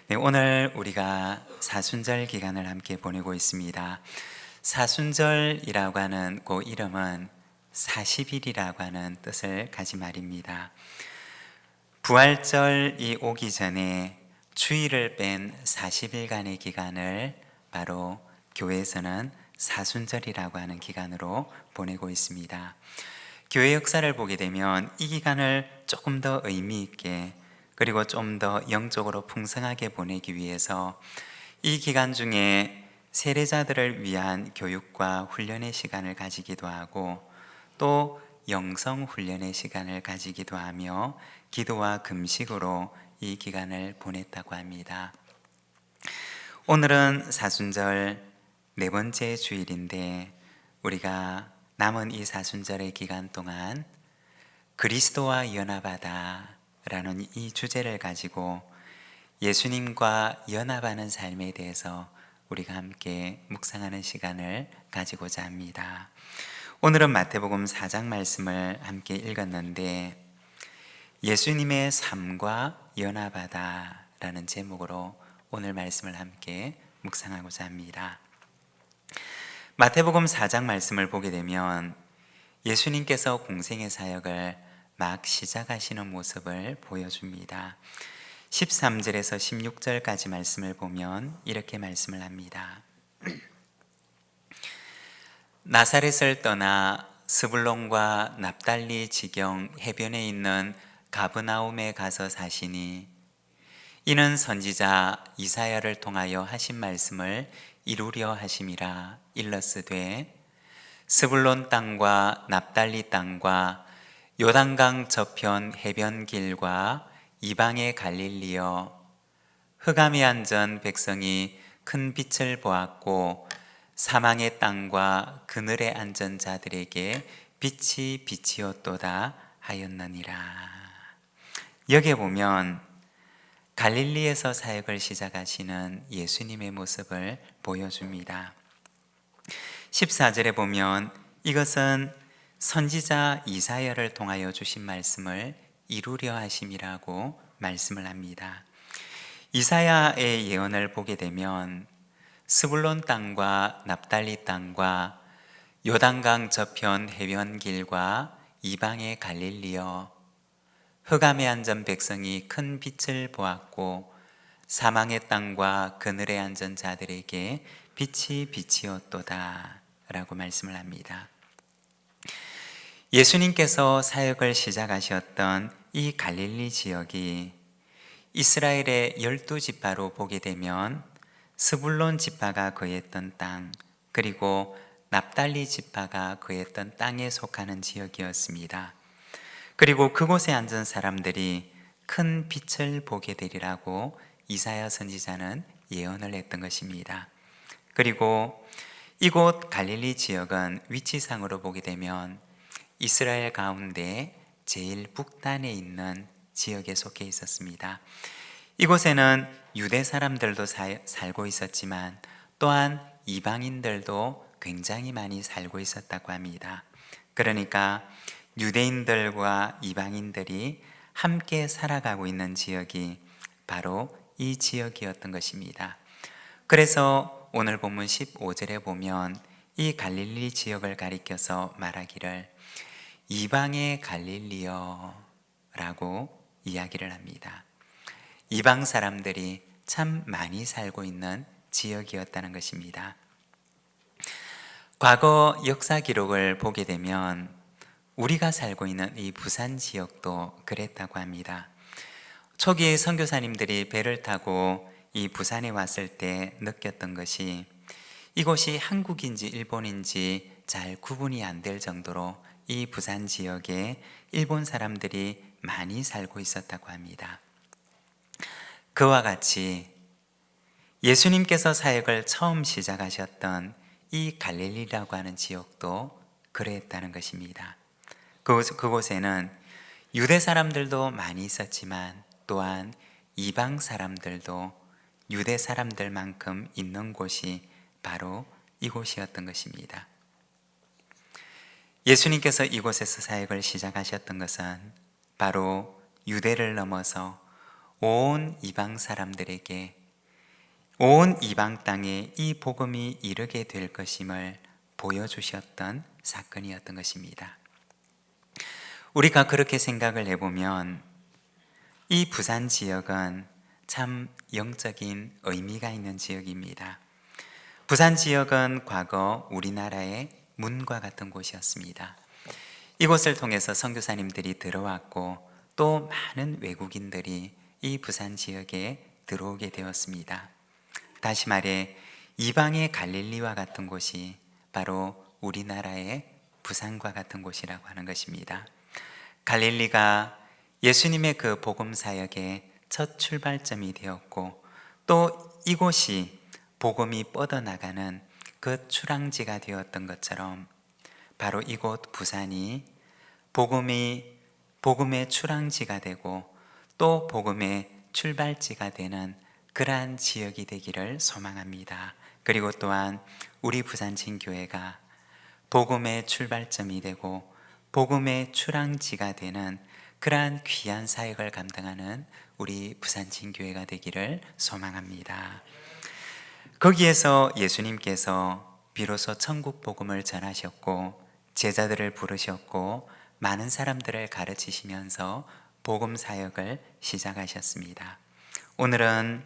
네, 오늘 우리가 사순절 기간을 함께 보내고 있습니다. 사순절이라고 하는 그 이름은 40일이라고 하는 뜻을 가진 말입니다. 부활절이 오기 전에 주일을 뺀 40일간의 기간을 바로 교회에서는 사순절이라고 하는 기간으로 보내고 있습니다. 교회 역사를 보게 되면 이 기간을 조금 더 의미 있게 그리고 좀 더 영적으로 풍성하게 보내기 위해서 이 기간 중에 세례자들을 위한 교육과 훈련의 시간을 가지기도 하고 또 영성 훈련의 시간을 가지기도 하며 기도와 금식으로 이 기간을 보냈다고 합니다. 오늘은 사순절 네 번째 주일인데 우리가 남은 이 사순절의 기간 동안 그리스도와 연합하다 라는 이 주제를 가지고 예수님과 연합하는 삶에 대해서 우리가 함께 묵상하는 시간을 가지고자 합니다. 오늘은 마태복음 4장 말씀을 함께 읽었는데 예수님의 삶과 연합하다 라는 제목으로 오늘 말씀을 함께 묵상하고자 합니다. 마태복음 4장 말씀을 보게 되면 예수님께서 공생의 사역을 막 시작하시는 모습을 보여줍니다. 13절에서 16절까지 말씀을 보면 이렇게 말씀을 합니다. 나사렛을 떠나 스불론과 납달리 지경 해변에 있는 가브나움에 가서 사시니 이는 선지자 이사야를 통하여 하신 말씀을 이루려 하심이라. 일러스되 스불론 땅과 납달리 땅과 요단강 저편 해변길과 이방의 갈릴리여, 흑암에 앉은 백성이 큰 빛을 보았고 사망의 땅과 그늘에 앉은 자들에게 빛이 비치었도다 하였느니라. 여기에 보면 갈릴리에서 사역을 시작하시는 예수님의 모습을 보여줍니다. 14절에 보면 이것은 선지자 이사야를 통하여 주신 말씀을 이루려 하심이라고 말씀을 합니다. 이사야의 예언을 보게 되면 스불론 땅과 납달리 땅과 요단강 저편 해변길과 이방의 갈릴리여, 흑암에 앉은 백성이 큰 빛을 보았고 사망의 땅과 그늘에 앉은 자들에게 빛이 비치었도다 라고 말씀을 합니다. 예수님께서 사역을 시작하셨던 이 갈릴리 지역이 이스라엘의 12지파로 보게 되면 스불론 지파가 거했던 땅, 그리고 납달리 지파가 거했던 땅에 속하는 지역이었습니다. 그리고 그곳에 앉은 사람들이 큰 빛을 보게 되리라고 이사야 선지자는 예언을 했던 것입니다. 그리고 이곳 갈릴리 지역은 위치상으로 보게 되면 이스라엘 가운데 제일 북단에 있는 지역에 속해 있었습니다. 이곳에는 유대 사람들도 살고 있었지만 또한 이방인들도 굉장히 많이 살고 있었다고 합니다. 그러니까 유대인들과 이방인들이 함께 살아가고 있는 지역이 바로 이 지역이었던 것입니다. 그래서 오늘 본문 15절에 보면 이 갈릴리 지역을 가리켜서 말하기를 이방의 갈릴리여 라고 이야기를 합니다. 이방 사람들이 참 많이 살고 있는 지역이었다는 것입니다. 과거 역사 기록을 보게 되면 우리가 살고 있는 이 부산 지역도 그랬다고 합니다. 초기 선교사님들이 배를 타고 이 부산에 왔을 때 느꼈던 것이 이곳이 한국인지 일본인지 잘 구분이 안 될 정도로 이 부산 지역에 일본 사람들이 많이 살고 있었다고 합니다. 그와 같이 예수님께서 사역을 처음 시작하셨던 이 갈릴리라고 하는 지역도 그랬다는 것입니다. 그곳에는 유대 사람들도 많이 있었지만 또한 이방 사람들도 유대 사람들만큼 있는 곳이 바로 이곳이었던 것입니다. 예수님께서 이곳에서 사역을 시작하셨던 것은 바로 유대를 넘어서 온 이방 사람들에게, 온 이방 땅에 이 복음이 이르게 될 것임을 보여주셨던 사건이었던 것입니다. 우리가 그렇게 생각을 해보면 이 부산 지역은 참 영적인 의미가 있는 지역입니다. 부산 지역은 과거 우리나라의 문과 같은 곳이었습니다. 이곳을 통해서 선교사님들이 들어왔고 또 많은 외국인들이 이 부산 지역에 들어오게 되었습니다. 다시 말해 이방의 갈릴리와 같은 곳이 바로 우리나라의 부산과 같은 곳이라고 하는 것입니다. 갈릴리가 예수님의 그 복음 사역의 첫 출발점이 되었고 또 이곳이 복음이 뻗어나가는 그 출항지가 되었던 것처럼 바로 이곳 부산이 복음의 출항지가 되고 또 복음의 출발지가 되는 그러한 지역이 되기를 소망합니다. 그리고 또한 우리 부산진교회가 복음의 출발점이 되고 복음의 출항지가 되는 그러한 귀한 사역을 감당하는 우리 부산진교회가 되기를 소망합니다. 거기에서 예수님께서 비로소 천국 복음을 전하셨고 제자들을 부르셨고 많은 사람들을 가르치시면서 복음 사역을 시작하셨습니다. 오늘은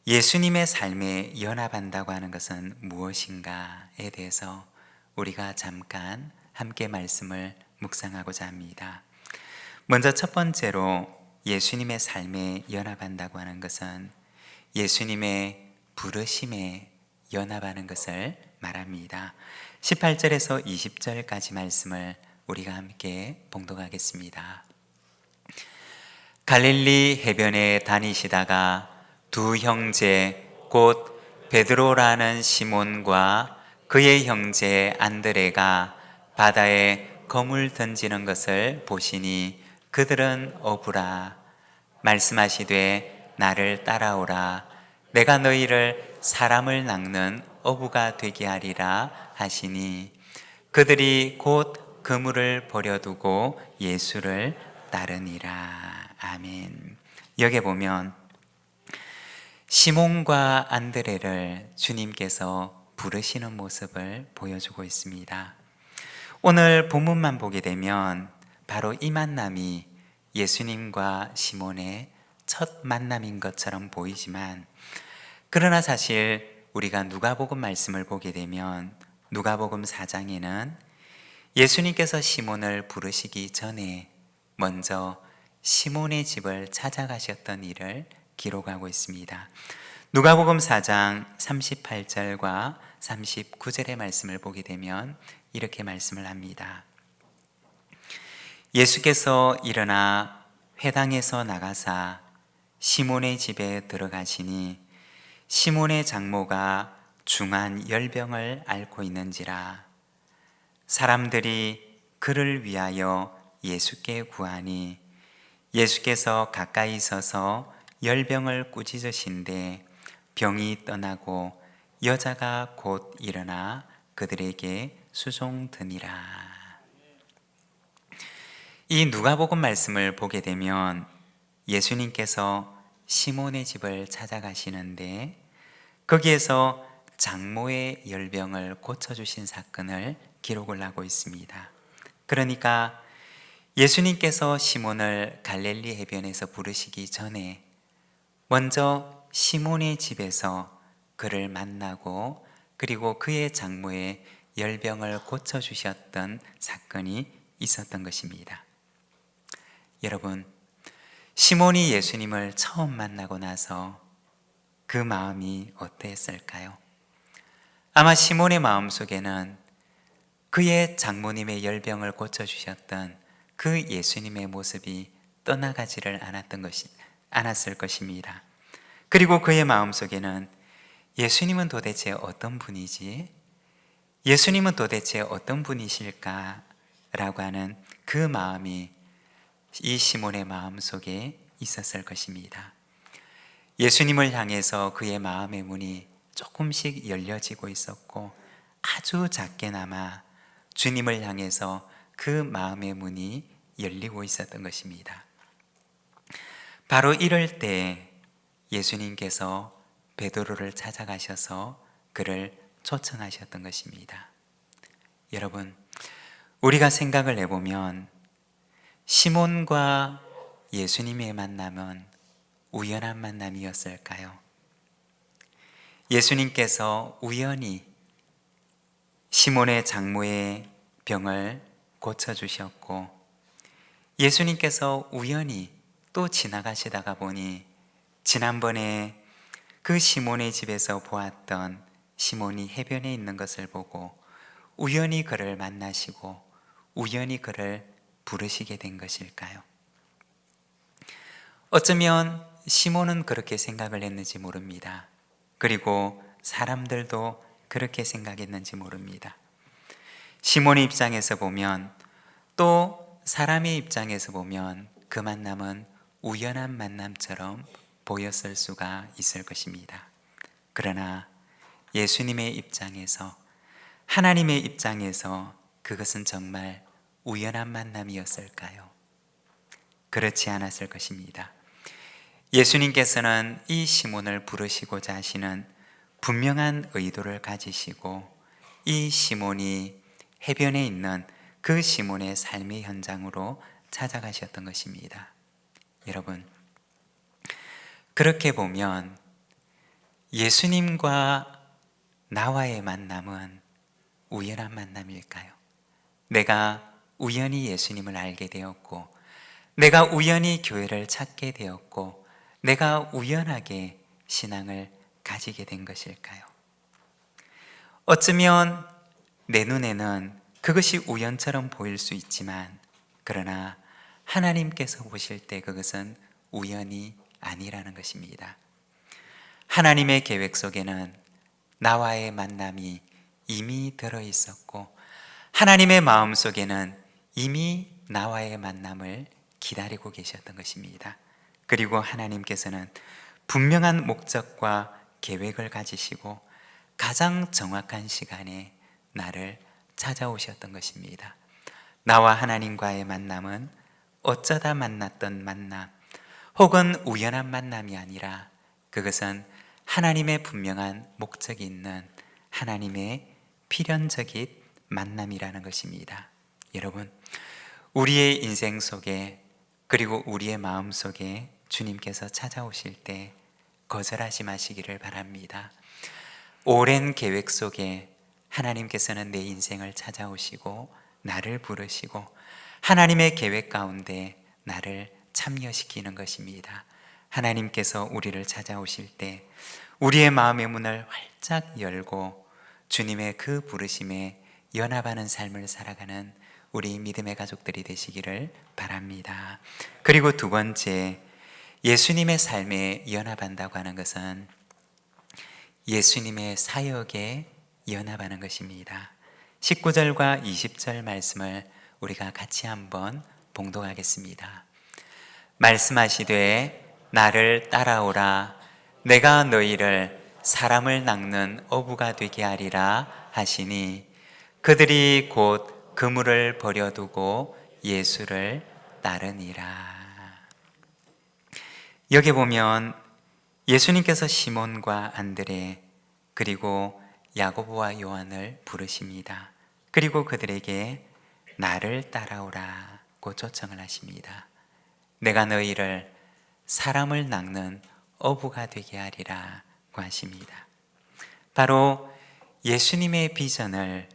예수님의 삶에 연합한다고 하는 것은 무엇인가에 대해서 우리가 잠깐 함께 말씀을 묵상하고자 합니다. 먼저 첫 번째로 예수님의 삶에 연합한다고 하는 것은 예수님의 부르심에 연합하는 것을 말합니다. 18절에서 20절까지 말씀을 우리가 함께 봉독하겠습니다. 갈릴리 해변에 다니시다가 두 형제 곧 베드로라는 시몬과 그의 형제 안드레가 바다에 거물 던지는 것을 보시니 그들은 어부라. 말씀하시되 나를 따라오라. 내가 너희를 사람을 낚는 어부가 되게 하리라 하시니 그들이 곧 그물을 버려두고 예수를 따르니라. 아멘. 여기 보면 시몬과 안드레를 주님께서 부르시는 모습을 보여주고 있습니다. 오늘 본문만 보게 되면 바로 이 만남이 예수님과 시몬의 첫 만남인 것처럼 보이지만 그러나 사실 우리가 누가복음 말씀을 보게 되면 누가복음 4장에는 예수님께서 시몬을 부르시기 전에 먼저 시몬의 집을 찾아가셨던 일을 기록하고 있습니다. 누가복음 4장 38절과 39절의 말씀을 보게 되면 이렇게 말씀을 합니다. 예수께서 일어나 회당에서 나가사 시몬의 집에 들어가시니 시몬의 장모가 중한 열병을 앓고 있는지라. 사람들이 그를 위하여 예수께 구하니 예수께서 가까이 서서 열병을 꾸짖으신데 병이 떠나고 여자가 곧 일어나 그들에게 수종드니라. 이 누가복음 말씀을 보게 되면 예수님께서 시몬의 집을 찾아가시는데 거기에서 장모의 열병을 고쳐주신 사건을 기록을 하고 있습니다. 그러니까 예수님께서 시몬을 갈릴리 해변에서 부르시기 전에 먼저 시몬의 집에서 그를 만나고 그리고 그의 장모의 열병을 고쳐주셨던 사건이 있었던 것입니다. 여러분, 시몬이 예수님을 처음 만나고 나서 그 마음이 어땠을까요? 아마 시몬의 마음속에는 그의 장모님의 열병을 고쳐주셨던 그 예수님의 모습이 떠나가지를 않았을 것입니다. 그리고 그의 마음속에는 예수님은 도대체 어떤 분이지? 예수님은 도대체 어떤 분이실까? 라고 하는 그 마음이 이 시몬의 마음속에 있었을 것입니다. 예수님을 향해서 그의 마음의 문이 조금씩 열려지고 있었고 아주 작게나마 주님을 향해서 그 마음의 문이 열리고 있었던 것입니다. 바로 이럴 때 예수님께서 베드로를 찾아가셔서 그를 초청하셨던 것입니다. 여러분, 우리가 생각을 해보면 시몬과 예수님의 만남은 우연한 만남이었을까요? 예수님께서 우연히 시몬의 장모의 병을 고쳐주셨고, 예수님께서 우연히 또 지나가시다가 보니 지난번에 그 시몬의 집에서 보았던 시몬이 해변에 있는 것을 보고 우연히 그를 만나시고 우연히 그를 부르시게 된 것일까요? 어쩌면 시몬은 그렇게 생각을 했는지 모릅니다. 그리고 사람들도 그렇게 생각했는지 모릅니다. 시몬의 입장에서 보면, 또 사람의 입장에서 보면 그 만남은 우연한 만남처럼 보였을 수가 있을 것입니다. 그러나 예수님의 입장에서, 하나님의 입장에서 그것은 정말 우연한 만남이었을까요? 그렇지 않았을 것입니다. 예수님께서는 이 시몬을 부르시고자 하시는 분명한 의도를 가지시고, 이 시몬이 해변에 있는 그 시몬의 삶의 현장으로 찾아가셨던 것입니다. 여러분, 그렇게 보면 예수님과 나와의 만남은 우연한 만남일까요? 내가 우연히 예수님을 알게 되었고, 내가 우연히 교회를 찾게 되었고, 내가 우연하게 신앙을 가지게 된 것일까요? 어쩌면 내 눈에는 그것이 우연처럼 보일 수 있지만, 그러나 하나님께서 보실 때 그것은 우연이 아니라는 것입니다. 하나님의 계획 속에는 나와의 만남이 이미 들어 있었고, 하나님의 마음 속에는 이미 나와의 만남을 기다리고 계셨던 것입니다. 그리고 하나님께서는 분명한 목적과 계획을 가지시고 가장 정확한 시간에 나를 찾아오셨던 것입니다. 나와 하나님과의 만남은 어쩌다 만났던 만남, 혹은 우연한 만남이 아니라 그것은 하나님의 분명한 목적이 있는 하나님의 필연적인 만남이라는 것입니다. 여러분, 우리의 인생 속에, 그리고 우리의 마음 속에 주님께서 찾아오실 때 거절하지 마시기를 바랍니다. 오랜 계획 속에 하나님께서는 내 인생을 찾아오시고 나를 부르시고 하나님의 계획 가운데 나를 참여시키는 것입니다. 하나님께서 우리를 찾아오실 때 우리의 마음의 문을 활짝 열고 주님의 그 부르심에 연합하는 삶을 살아가는 우리 믿음의 가족들이 되시기를 바랍니다. 그리고 두 번째, 예수님의 삶에 연합한다고 하는 것은 예수님의 사역에 연합하는 것입니다. 19절과 20절 말씀을 우리가 같이 한번 봉독하겠습니다. 말씀하시되 나를 따라오라. 내가 너희를 사람을 낚는 어부가 되게 하리라 하시니, 그들이 곧 그물을 버려두고 예수를 따르니라. 여기 보면 예수님께서 시몬과 안드레, 그리고 야고보와 요한을 부르십니다. 그리고 그들에게 나를 따라오라고 초청을 하십니다. 내가 너희를 사람을 낚는 어부가 되게 하리라고 하십니다. 바로 예수님의 비전을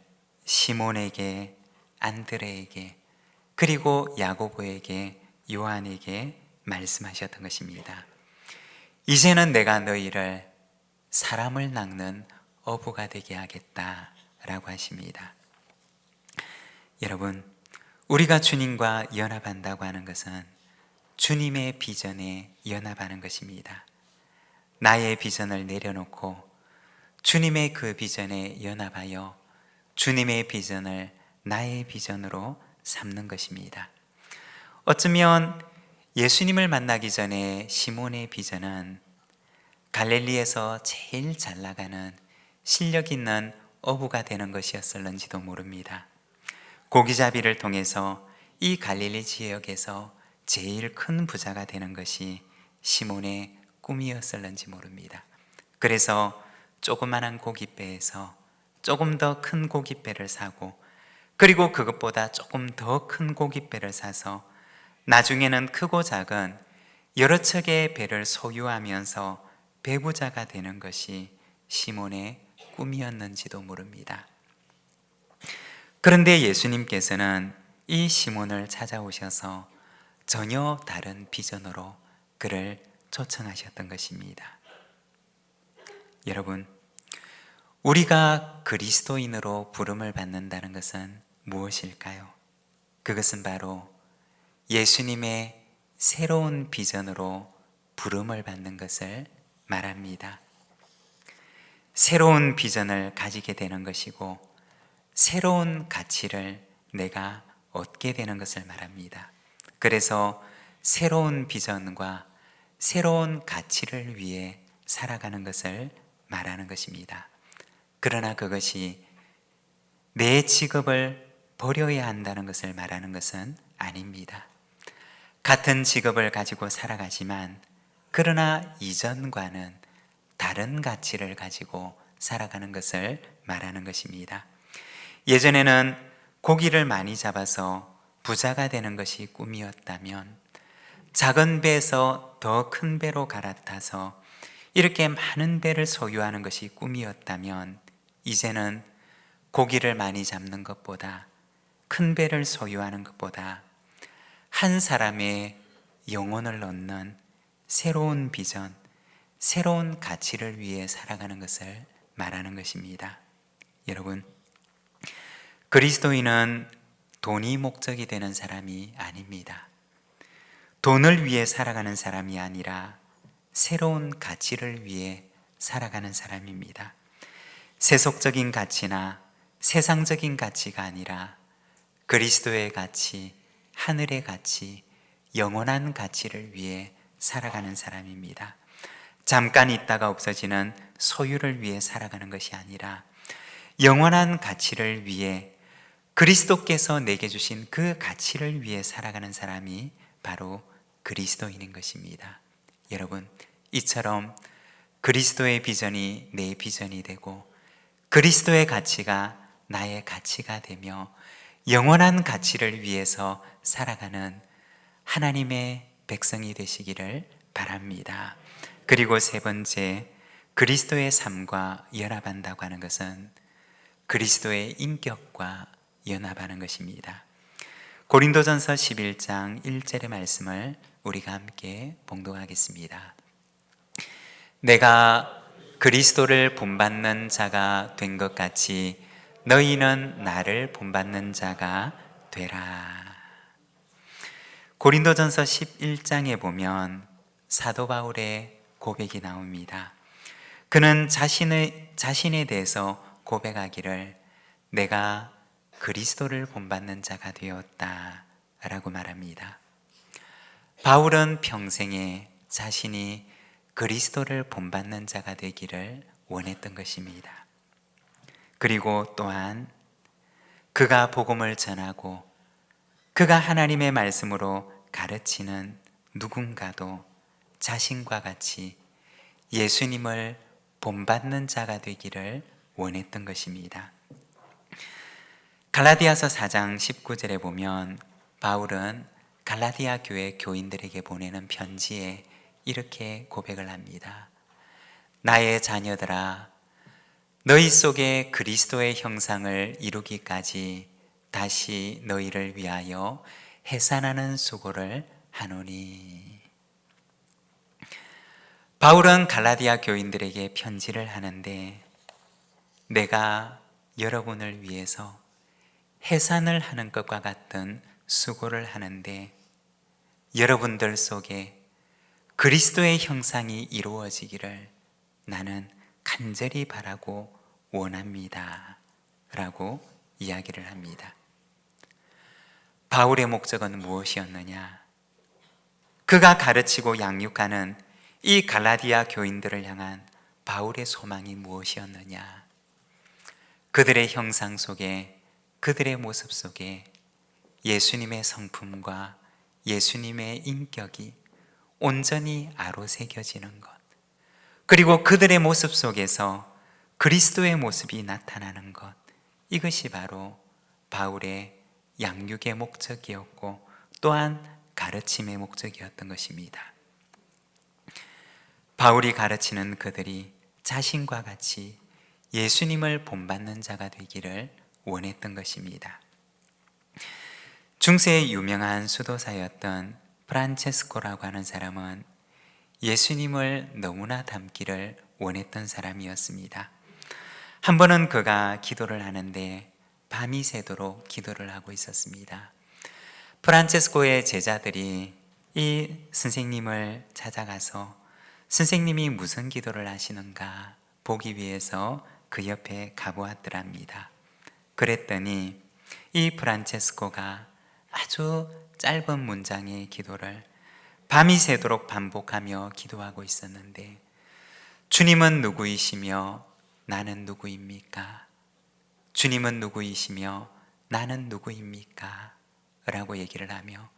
시몬에게, 안드레에게, 그리고 야고보에게, 요한에게 말씀하셨던 것입니다. 이제는 내가 너희를 사람을 낚는 어부가 되게 하겠다라고 하십니다. 여러분, 우리가 주님과 연합한다고 하는 것은 주님의 비전에 연합하는 것입니다. 나의 비전을 내려놓고 주님의 그 비전에 연합하여 주님의 비전을 나의 비전으로 삼는 것입니다. 어쩌면 예수님을 만나기 전에 시몬의 비전은 갈릴리에서 제일 잘 나가는 실력 있는 어부가 되는 것이었을는지도 모릅니다. 고기잡이를 통해서 이 갈릴리 지역에서 제일 큰 부자가 되는 것이 시몬의 꿈이었을는지 모릅니다. 그래서 조그만한 고깃배에서 조금 더 큰 고깃배를 사고, 그리고 그것보다 조금 더 큰 고깃배를 사서 나중에는 크고 작은 여러 척의 배를 소유하면서 배부자가 되는 것이 시몬의 꿈이었는지도 모릅니다. 그런데 예수님께서는 이 시몬을 찾아오셔서 전혀 다른 비전으로 그를 초청하셨던 것입니다. 여러분, 우리가 그리스도인으로 부름을 받는다는 것은 무엇일까요? 그것은 바로 예수님의 새로운 비전으로 부름을 받는 것을 말합니다. 새로운 비전을 가지게 되는 것이고, 새로운 가치를 내가 얻게 되는 것을 말합니다. 그래서 새로운 비전과 새로운 가치를 위해 살아가는 것을 말하는 것입니다. 그러나 그것이 내 직업을 버려야 한다는 것을 말하는 것은 아닙니다. 같은 직업을 가지고 살아가지만, 그러나 이전과는 다른 가치를 가지고 살아가는 것을 말하는 것입니다. 예전에는 고기를 많이 잡아서 부자가 되는 것이 꿈이었다면, 작은 배에서 더 큰 배로 갈아타서 이렇게 많은 배를 소유하는 것이 꿈이었다면, 이제는 고기를 많이 잡는 것보다, 큰 배를 소유하는 것보다 한 사람의 영혼을 얻는 새로운 비전, 새로운 가치를 위해 살아가는 것을 말하는 것입니다. 여러분, 그리스도인은 돈이 목적이 되는 사람이 아닙니다. 돈을 위해 살아가는 사람이 아니라 새로운 가치를 위해 살아가는 사람입니다. 세속적인 가치나 세상적인 가치가 아니라 그리스도의 가치, 하늘의 가치, 영원한 가치를 위해 살아가는 사람입니다. 잠깐 있다가 없어지는 소유를 위해 살아가는 것이 아니라 영원한 가치를 위해, 그리스도께서 내게 주신 그 가치를 위해 살아가는 사람이 바로 그리스도인인 것입니다. 여러분, 이처럼 그리스도의 비전이 내 비전이 되고, 그리스도의 가치가 나의 가치가 되며 영원한 가치를 위해서 살아가는 하나님의 백성이 되시기를 바랍니다. 그리고 세 번째, 그리스도의 삶과 연합한다고 하는 것은 그리스도의 인격과 연합하는 것입니다. 고린도전서 11장 1절의 말씀을 우리가 함께 봉독하겠습니다. 내가 그리스도를 본받는 자가 된 것 같이 너희는 나를 본받는 자가 되라. 고린도전서 11장에 보면 사도 바울의 고백이 나옵니다. 그는 자신에 대해서 고백하기를 내가 그리스도를 본받는 자가 되었다 라고 말합니다. 바울은 평생에 자신이 그리스도를 본받는 자가 되기를 원했던 것입니다. 그리고 또한 그가 복음을 전하고 그가 하나님의 말씀으로 가르치는 누군가도 자신과 같이 예수님을 본받는 자가 되기를 원했던 것입니다. 갈라디아서 4장 19절에 보면 바울은 갈라디아 교회 교인들에게 보내는 편지에 이렇게 고백을 합니다. 나의 자녀들아, 너희 속에 그리스도의 형상을 이루기까지 다시 너희를 위하여 해산하는 수고를 하노니. 바울은 갈라디아 교인들에게 편지를 하는데, 내가 여러분을 위해서 해산을 하는 것과 같은 수고를 하는데 여러분들 속에 그리스도의 형상이 이루어지기를 나는 간절히 바라고 원합니다 라고 이야기를 합니다. 바울의 목적은 무엇이었느냐? 그가 가르치고 양육하는 이 갈라디아 교인들을 향한 바울의 소망이 무엇이었느냐? 그들의 형상 속에, 그들의 모습 속에 예수님의 성품과 예수님의 인격이 온전히 아로새겨지는 것, 그리고 그들의 모습 속에서 그리스도의 모습이 나타나는 것, 이것이 바로 바울의 양육의 목적이었고 또한 가르침의 목적이었던 것입니다. 바울이 가르치는 그들이 자신과 같이 예수님을 본받는 자가 되기를 원했던 것입니다. 중세의 유명한 수도사였던 프란체스코라고 하는 사람은 예수님을 너무나 닮기를 원했던 사람이었습니다. 한 번은 그가 기도를 하는데 밤이 새도록 기도를 하고 있었습니다. 프란체스코의 제자들이 이 선생님을 찾아가서 선생님이 무슨 기도를 하시는가 보기 위해서 그 옆에 가보았더랍니다. 그랬더니 이 프란체스코가 아주 짧은 문장의 기도를 밤이 새도록 반복하며 기도하고 있었는데, 주님은 누구이시며 나는 누구입니까? 주님은 누구이시며 나는 누구입니까? 라고 얘기를 하며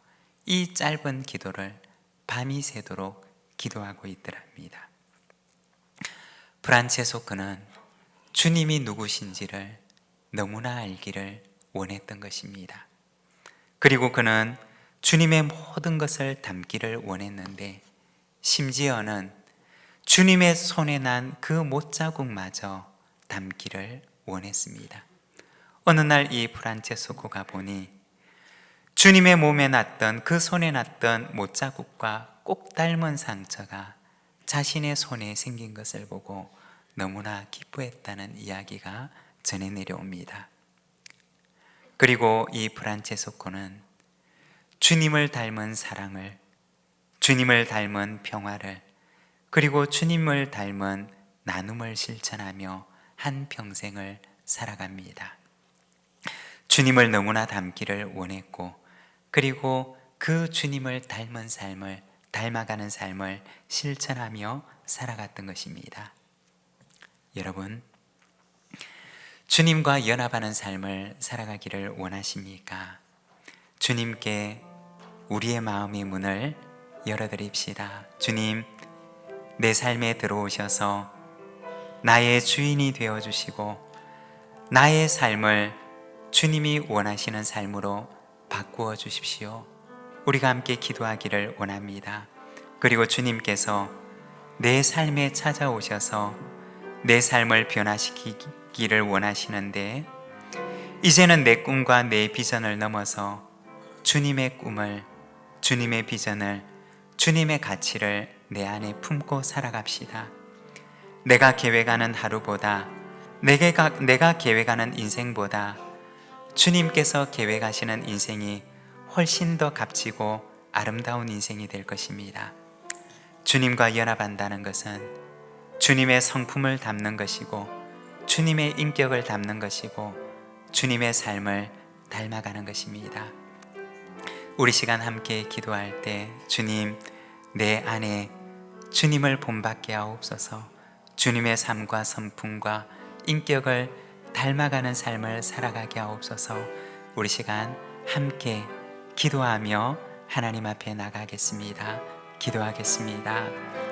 이 짧은 기도를 밤이 새도록 기도하고 있더랍니다. 프란체스코는 주님이 누구신지를 너무나 알기를 원했던 것입니다. 그리고 그는 주님의 모든 것을 담기를 원했는데, 심지어는 주님의 손에 난 그 못자국마저 담기를 원했습니다. 어느 날 이 프란체스코가 보니 주님의 몸에 났던, 그 손에 났던 못자국과 꼭 닮은 상처가 자신의 손에 생긴 것을 보고 너무나 기뻐했다는 이야기가 전해 내려옵니다. 그리고 이 프란체스코는 주님을 닮은 사랑을, 주님을 닮은 평화를, 그리고 주님을 닮은 나눔을 실천하며 한 평생을 살아갑니다. 주님을 너무나 닮기를 원했고, 그리고 그 주님을 닮은 삶을, 닮아가는 삶을 실천하며 살아갔던 것입니다. 여러분, 주님과 연합하는 삶을 살아가기를 원하십니까? 주님께 우리의 마음의 문을 열어드립시다. 주님, 내 삶에 들어오셔서 나의 주인이 되어주시고 나의 삶을 주님이 원하시는 삶으로 바꾸어 주십시오. 우리가 함께 기도하기를 원합니다. 그리고 주님께서 내 삶에 찾아오셔서 내 삶을 변화시키기를 원하시는데, 이제는 내 꿈과 내 비전을 넘어서 주님의 꿈을, 주님의 비전을, 주님의 가치를 내 안에 품고 살아갑시다. 내가 계획하는 하루보다, 내가 계획하는 인생보다 주님께서 계획하시는 인생이 훨씬 더 값지고 아름다운 인생이 될 것입니다. 주님과 연합한다는 것은 주님의 성품을 담는 것이고, 주님의 인격을 담는 것이고, 주님의 삶을 닮아가는 것입니다. 우리 시간 함께 기도할 때, 주님, 내 안에 주님을 본받게 하옵소서. 주님의 삶과 성품과 인격을 닮아가는 삶을 살아가게 하옵소서. 우리 시간 함께 기도하며 하나님 앞에 나가겠습니다. 기도하겠습니다.